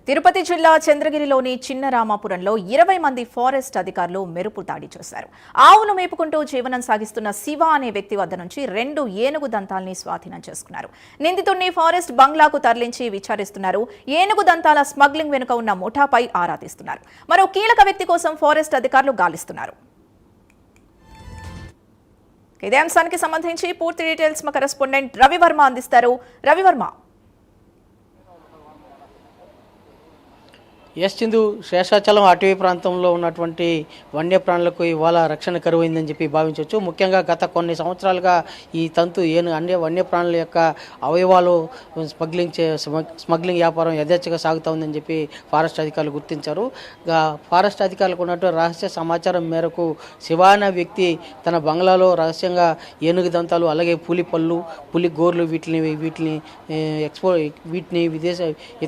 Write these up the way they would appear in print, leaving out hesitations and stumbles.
తిరుపతి జిల్లా చంద్రగిరిలోని చిన్న రామాపురంలో 20 మంది ఫారెస్ట్ అధికారులు మెరుపు దాడి చేశారు. ఆవును మేపుకుంటూ జీవనం సాగిస్తున్న శివ అనే వ్యక్తి వద్ద నుంచి 2 ఏనుగు దంతాల్ని స్వాధీనం చేసుకున్నారు. నిందితుడిని ఫారెస్ట్ బంగ్లాకు తరలించి విచారిస్తున్నారు. ఏనుగు దంతాల స్మగ్లింగ్ వెనుక ఉన్న ముఠాపై ఆరా తీస్తున్నారు. మరో కీలక వ్యక్తి కోసం ఫారెస్ట్ అధికారులు గాలిస్తున్నారు. ఇదే అంశానికి సంబంధించి పూర్తి డీటెయిల్స్ మా కరెస్పాండెంట్ రవివర్మ అందిస్తారు. రవివర్మ, సింధు, శేషాచలం అటవీ ప్రాంతంలో ఉన్నటువంటి వన్యప్రాణులకు ఇవాళ రక్షణ కరువైందని చెప్పి భావించవచ్చు. ముఖ్యంగా గత కొన్ని సంవత్సరాలుగా ఈ తంతు అన్ని వన్యప్రాణుల యొక్క అవయవాలు స్మగ్లింగ్ వ్యాపారం యథేచ్ఛగా సాగుతూ ఉందని చెప్పి ఫారెస్ట్ అధికారులు గుర్తించారు. ఫారెస్ట్ అధికారులకు ఉన్నటువంటి రహస్య సమాచారం మేరకు శివ అనే వ్యక్తి తన బంగ్లాలో రహస్యంగా ఏనుగు దంతాలు, అలాగే పులి పళ్ళు, పులి గోర్లు వీటిని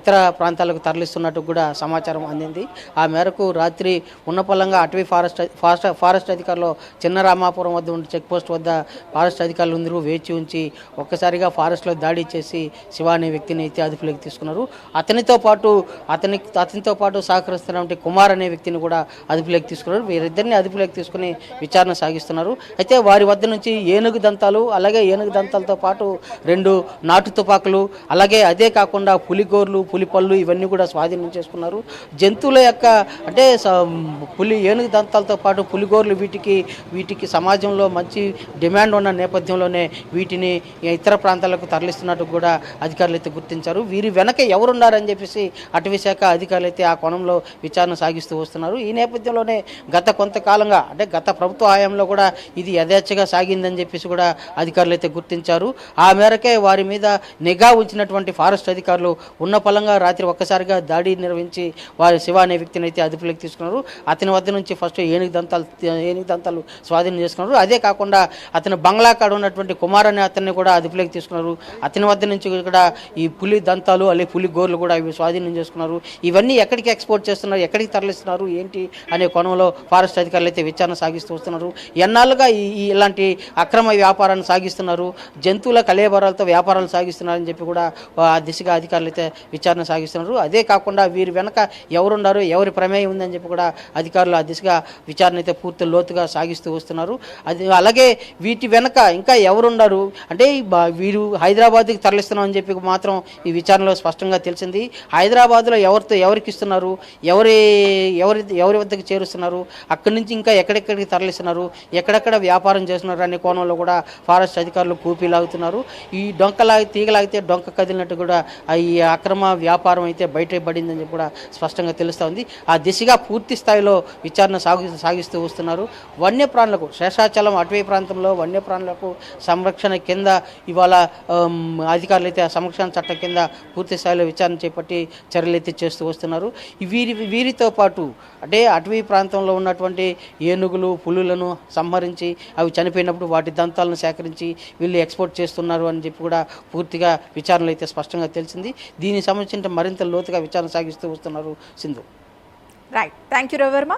ఇతర ప్రాంతాలకు తరలిస్తున్నట్టు కూడా సమాచారం అందింది. ఆ మేరకు రాత్రి ఉన్నపల్లంగా అటవీ ఫారెస్ట్ అధికారులు చిన్న రామాపురం వద్ద ఉన్న చెక్ పోస్ట్ వద్ద ఫారెస్ట్ అధికారులు అందరూ వేచి ఉంచి ఒక్కసారిగా ఫారెస్ట్లో దాడి చేసి శివ అనే వ్యక్తిని అయితే అదుపులోకి తీసుకున్నారు. అతనితో పాటు సహకరిస్తున్నటువంటి కుమార్ అనే వ్యక్తిని కూడా అదుపులోకి తీసుకున్నారు. వీరిద్దరిని అదుపులోకి తీసుకుని విచారణ సాగిస్తున్నారు. అయితే వారి వద్ద నుంచి ఏనుగు దంతాలు, అలాగే ఏనుగు దంతాలతో పాటు 2 నాటు తుపాకులు, అలాగే అదే కాకుండా పులిగోర్లు, పులిపళ్ళు ఇవన్నీ కూడా స్వాధీనం చేసుకున్నారు. జంతువుల యొక్క అంటే ఏనుగు దంతాలతో పాటు పులిగోర్లు వీటికి సమాజంలో మంచి డిమాండ్ ఉన్న నేపథ్యంలోనే వీటిని ఇతర ప్రాంతాలకు తరలిస్తున్నట్టు కూడా అధికారులు అయితే గుర్తించారు. వీరి వెనక ఎవరున్నారని చెప్పేసి అటవీ శాఖ అధికారులు అయితే ఆ కోణంలో విచారణ సాగిస్తూ వస్తున్నారు. ఈ నేపథ్యంలోనే గత కొంతకాలంగా అంటే గత ప్రభుత్వ హయాంలో కూడా ఇది యథేచ్ఛగా సాగిందని చెప్పేసి కూడా అధికారులు అయితే గుర్తించారు. ఆ మేరకే వారి మీద నిఘా ఉంచినటువంటి ఫారెస్ట్ అధికారులు ఉన్న పలంగా రాత్రి ఒక్కసారిగా దాడి నిర్వహించి వారి శివ అనే వ్యక్తిని అయితే అదుపులోకి తీసుకున్నారు. అతని వద్ద నుంచి ఫస్ట్ ఏనుగు దంతాలు స్వాధీనం చేసుకున్నారు. అదే కాకుండా అతని బంగ్లా కాడ ఉన్నటువంటి కుమార్ అనే అతన్ని కూడా అదుపులోకి తీసుకున్నారు. అతని వద్ద నుంచి కూడా ఈ పులి దంతాలు, అలాగే పులి గోర్లు కూడా ఇవి స్వాధీనం చేసుకున్నారు. ఇవన్నీ ఎక్కడికి ఎక్స్పోర్ట్ చేస్తున్నారు, ఎక్కడికి తరలిస్తున్నారు ఏంటి అనే కోణంలో ఫారెస్ట్ అధికారులు అయితే విచారణ సాగిస్తూ వస్తున్నారు. ఎన్నాళ్ళుగా ఇలాంటి అక్రమ వ్యాపారాన్ని సాగిస్తున్నారు, జంతువుల కళేబరాలతో వ్యాపారాలు సాగిస్తున్నారని చెప్పి కూడా ఆ దిశగా అధికారులు అయితే విచారణ సాగిస్తున్నారు. అదే కాకుండా వీరి వెనక ఎవరున్నారు, ఎవరి ప్రమేయం ఉందని చెప్పి కూడా అధికారులు ఆ దిశగా విచారణ అయితే పూర్తి లోతుగా సాగిస్తూ వస్తున్నారు. అలాగే వీటి వెనక ఇంకా ఎవరున్నారు అంటే వీరు హైదరాబాద్కి తరలిస్తున్నామని చెప్పి మాత్రం ఈ విచారణలో స్పష్టంగా తెలిసింది. హైదరాబాద్లో ఎవరికి ఇస్తున్నారు, ఎవరి వద్దకు చేరుస్తున్నారు, అక్కడి నుంచి ఇంకా ఎక్కడెక్కడికి తరలిస్తున్నారు, ఎక్కడెక్కడ వ్యాపారం చేస్తున్నారు అనే కోణంలో కూడా ఫారెస్ట్ అధికారులు కూపీలాగుతున్నారు. ఈ తీగలాగితే డొంక కదిలినట్టు కూడా ఈ అక్రమ వ్యాపారం అయితే బయటపడిందని చెప్పి కూడా స్పష్టంగా తెలుస్తూ ఉంది. ఆ దిశగా పూర్తి స్థాయిలో విచారణ సాగిస్తూ వస్తున్నారు. వన్యప్రాణులకు శేషాచలం అటవీ ప్రాంతంలో వన్యప్రాణులకు సంరక్షణ కింద ఇవాళ అధికారులు అయితే ఆ సంరక్షణ చట్టం కింద పూర్తి స్థాయిలో విచారణ చేపట్టి చర్యలు అయితే చేస్తూ వస్తున్నారు. వీరితో పాటు అంటే అటవీ ప్రాంతంలో ఉన్నటువంటి ఏనుగులు, పులులను సంహరించి అవి చనిపోయినప్పుడు వాటి దంతాలను సేకరించి వీళ్ళు ఎక్స్పోర్ట్ చేస్తున్నారు అని చెప్పి కూడా పూర్తిగా విచారణలు అయితే స్పష్టంగా తెలిసింది. దీనికి సంబంధించిన మరింత లోతుగా విచారణ సాగిస్తూ వస్తున్నారు Sindhu. Right, thank you Ravi Varma.